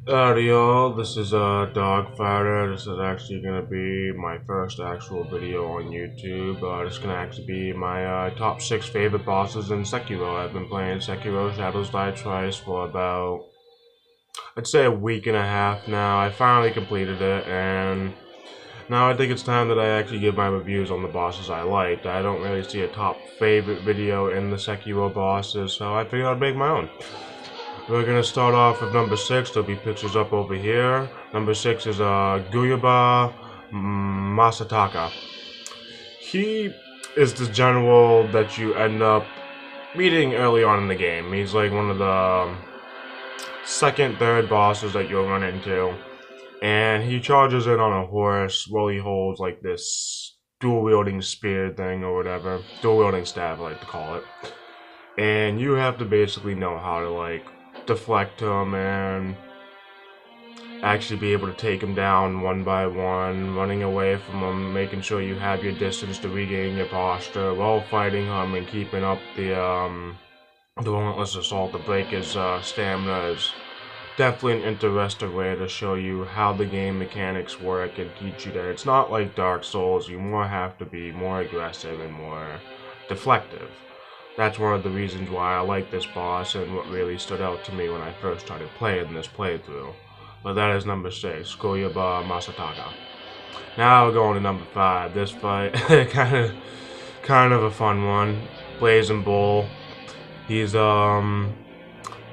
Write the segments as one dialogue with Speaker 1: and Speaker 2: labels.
Speaker 1: Yo, this is Dog Fighter. This is actually gonna be my first actual video on YouTube. This is gonna actually be my top 6 favorite bosses in Sekiro. I've been playing Sekiro Shadows Die Twice for about, I'd say, a week and a half now. I finally completed it, and now I think it's time that I actually give my reviews on the bosses I liked. I don't really see a top favorite video in the Sekiro bosses, so I figured I'd make my own. We're gonna start off with number 6. There'll be pictures up over here. Number 6 is Guyaba Masataka. He is the general that you end up meeting early on in the game. He's like one of the second, third bosses that you'll run into. And he charges in on a horse while he holds like this dual wielding spear thing or whatever. Dual wielding staff, I like to call it. And you have to basically know how to like deflect him and actually be able to take him down one by one, running away from him, making sure you have your distance to regain your posture while fighting him and keeping up the relentless assault to break his stamina is definitely an interesting way to show you how the game mechanics work and teach you that it's not like Dark Souls. You more have to be more aggressive and more deflective. That's one of the reasons why I like this boss and what really stood out to me when I first started playing this playthrough. But that is number 6, Koyaba Masataka. Now we're going to number 5. This fight, kind of a fun one. Blazing Bull. He's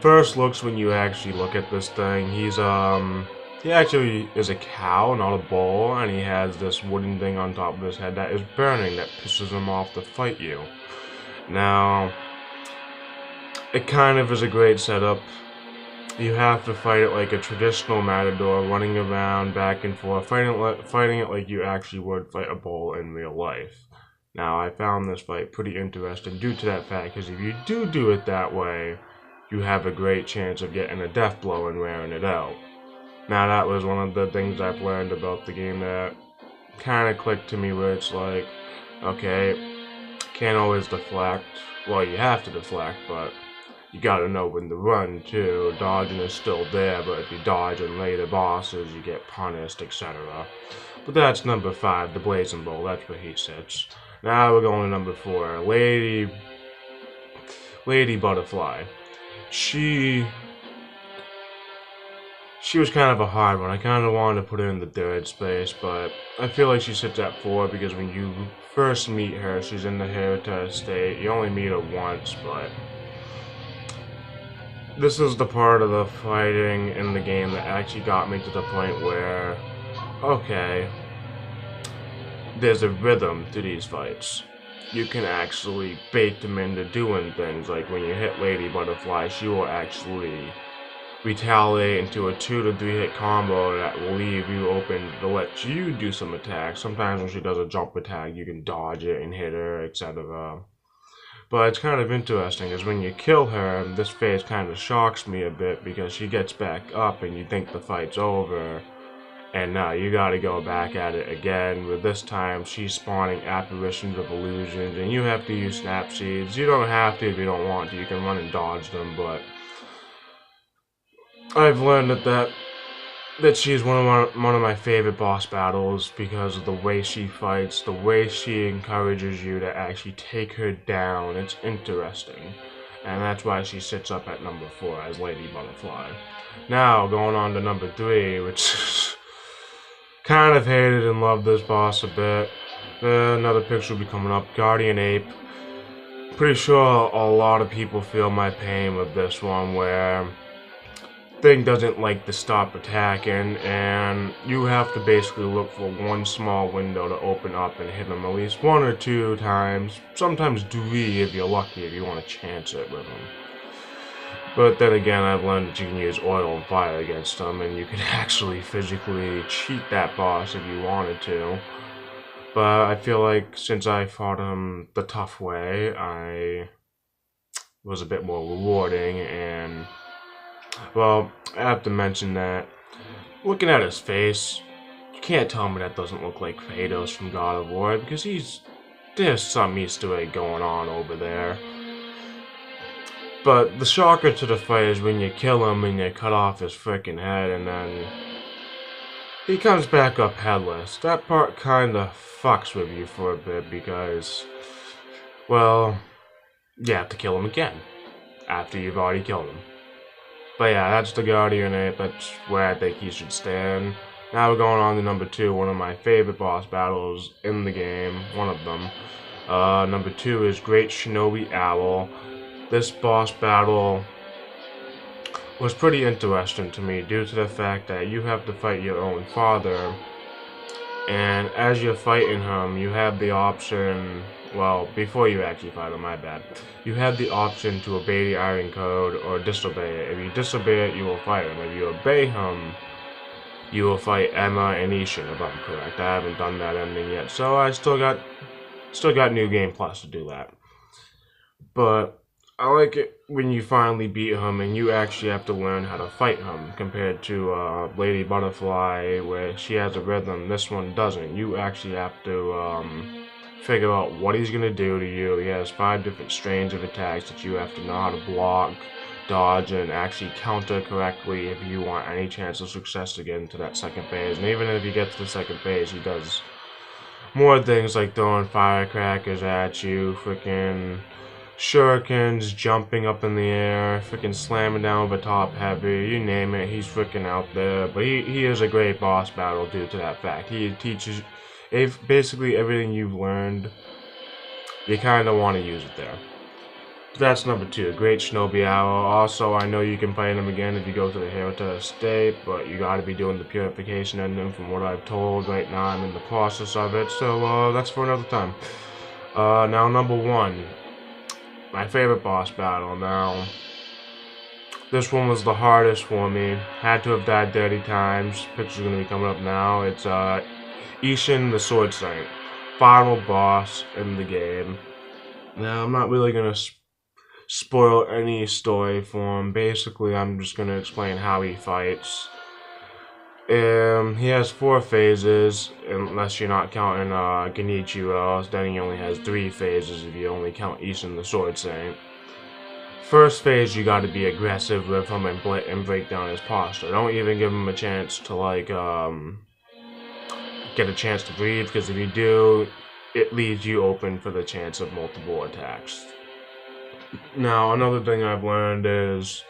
Speaker 1: first looks when you actually look at this thing. He actually is a cow, not a bull, and he has this wooden thing on top of his head that is burning that pisses him off to fight you. Now, it kind of is a great setup. You have to fight it like a traditional matador, running around back and forth, fighting it like you actually would fight a bull in real life. Now, I found this fight pretty interesting due to that fact, because if you do it that way, you have a great chance of getting a death blow and wearing it out. Now, that was one of the things I've learned about the game that kind of clicked to me, where it's like, okay, can't always deflect. Well, you have to deflect, but you gotta know when to run too. Dodging is still there, but if you dodge in later bosses, you get punished, etc. But that's number 5, the Blazing Bull. That's where he sits. Now we're going to number 4, Lady Butterfly. She was kind of a hard one. I kind of wanted to put her in the third space, but I feel like she sits at 4 because when you first meet her, she's in the Herita state. You only meet her once, but this is the part of the fighting in the game that actually got me to the point where, okay, there's a rhythm to these fights. You can actually bait them into doing things, like when you hit Lady Butterfly, she will actually retaliate into a 2 to 3 hit combo that will leave you open to let you do some attacks. Sometimes when she does a jump attack, you can dodge it and hit her, etc. But it's kind of interesting, because when you kill her, this phase kind of shocks me a bit, because she gets back up and you think the fight's over, and now you gotta go back at it again, with this time she's spawning apparitions of illusions, and you have to use snap seeds. You don't have to if you don't want to, you can run and dodge them, but I've learned that she's one of my favorite boss battles because of the way she fights, the way she encourages you to actually take her down. It's interesting, and that's why she sits up at number 4 as Lady Butterfly. Now going on to number 3, which kind of hated and loved this boss a bit. Another picture will be coming up. Guardian Ape. Pretty sure a lot of people feel my pain with this one, where thing doesn't like to stop attacking, and you have to basically look for one small window to open up and hit him at least 1 or 2 times, sometimes 3 if you're lucky, if you want to chance it with him. But then again, I've learned that you can use oil and fire against him, and you can actually physically cheat that boss if you wanted to. But I feel like since I fought him the tough way, I was a bit more rewarding, and well, I have to mention that looking at his face, you can't tell me that doesn't look like Kratos from God of War, because there's some Easter egg going on over there. But the shocker to the fight is when you kill him and you cut off his freaking head and then he comes back up headless. That part kinda fucks with you for a bit because, well, you have to kill him again after you've already killed him. But yeah, that's the Guardian Ape. That's where I think he should stand. Now we're going on to number 2, one of my favorite boss battles in the game, one of them. Number 2 is Great Shinobi Owl. This boss battle was pretty interesting to me due to the fact that you have to fight your own father, and as you're fighting him, you have the option, well, before you actually fight him, my bad, you have the option to obey the Iron Code or disobey it. If you disobey it, you will fight him. If you obey him, you will fight Emma and Ishin, if I'm correct. I haven't done that ending yet, so I still got New Game Plus to do that. But I like it when you finally beat him and you actually have to learn how to fight him compared to Lady Butterfly where she has a rhythm. This one doesn't. You actually have to figure out what he's going to do to you. He has 5 different strains of attacks that you have to know how to block, dodge, and actually counter correctly if you want any chance of success to get into that second phase. And even if you get to the second phase, he does more things like throwing firecrackers at you, freaking shurikens, jumping up in the air, freaking slamming down with a top heavy, you name it, he's freaking out there. But he is a great boss battle due to that fact. He teaches basically everything you've learned, you kind of want to use it there. That's number 2, Great Shinobi Owl. Also, I know you can fight him again if you go to the Herita Estate, but you gotta be doing the purification ending from what I've told. Right now I'm in the process of it, so that's for another time. Now number 1. My favorite boss battle. Now, this one was the hardest for me. Had to have died 30 times. Picture's gonna be coming up now. It's Ishin the Sword Saint, final boss in the game. Now, I'm not really gonna spoil any story for him. Basically, I'm just gonna explain how he fights. He has 4 phases, unless you're not counting Genichiro, then he only has 3 phases if you only count Ishin the Sword Saint. First phase, you gotta be aggressive with him and break down his posture. Don't even give him a chance to, like, get a chance to breathe, because if you do, it leaves you open for the chance of multiple attacks. Now, another thing I've learned is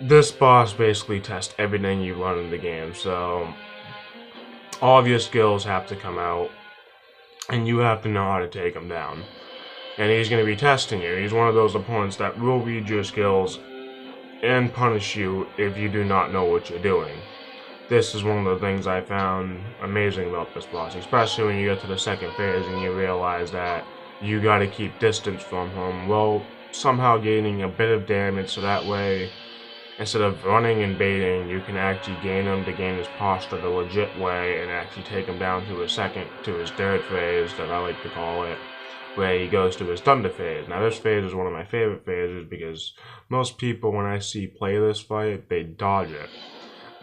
Speaker 1: this boss basically tests everything you learn in the game, so all of your skills have to come out, and you have to know how to take him down. And he's going to be testing you. He's one of those opponents that will read your skills and punish you if you do not know what you're doing. This is one of the things I found amazing about this boss, especially when you get to the second phase and you realize that you got to keep distance from him, well, somehow gaining a bit of damage, so that way, instead of running and baiting, you can actually gain him to gain his posture the legit way and actually take him down to his third phase, that I like to call it, where he goes to his thunder phase. Now this phase is one of my favorite phases because most people, when I see play this fight, they dodge it.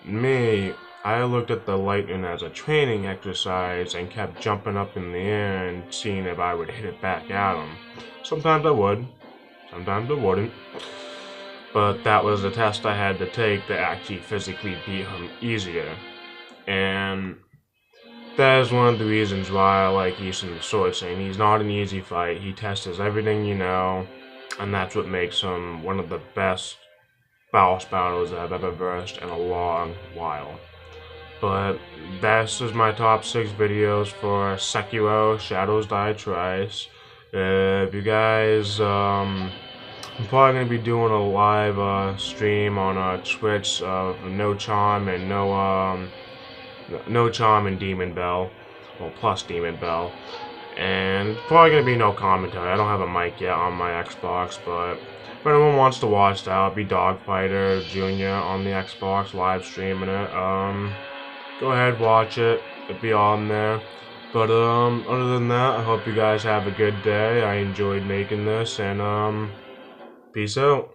Speaker 1: Me, I looked at the lightning as a training exercise and kept jumping up in the air and seeing if I would hit it back at him. Sometimes I would, sometimes I wouldn't. But that was the test I had to take to actually physically beat him easier. And that is one of the reasons why I like Ishin the Sword Saint. He's not an easy fight. He tests everything you know, and that's what makes him one of the best boss battles I've ever versed in a long while. But this is my top 6 videos for Sekiro Shadows Die Twice. If you guys, I'm probably going to be doing a live stream on Twitch of No Charm and No Charm and Demon Bell, well, plus Demon Bell, and probably going to be no commentary. I don't have a mic yet on my Xbox, but if anyone wants to watch that, I'll be Dogfighter Jr. on the Xbox live streaming it. Go ahead, watch it. It'll be on there. But other than that, I hope you guys have a good day. I enjoyed making this, and peace out.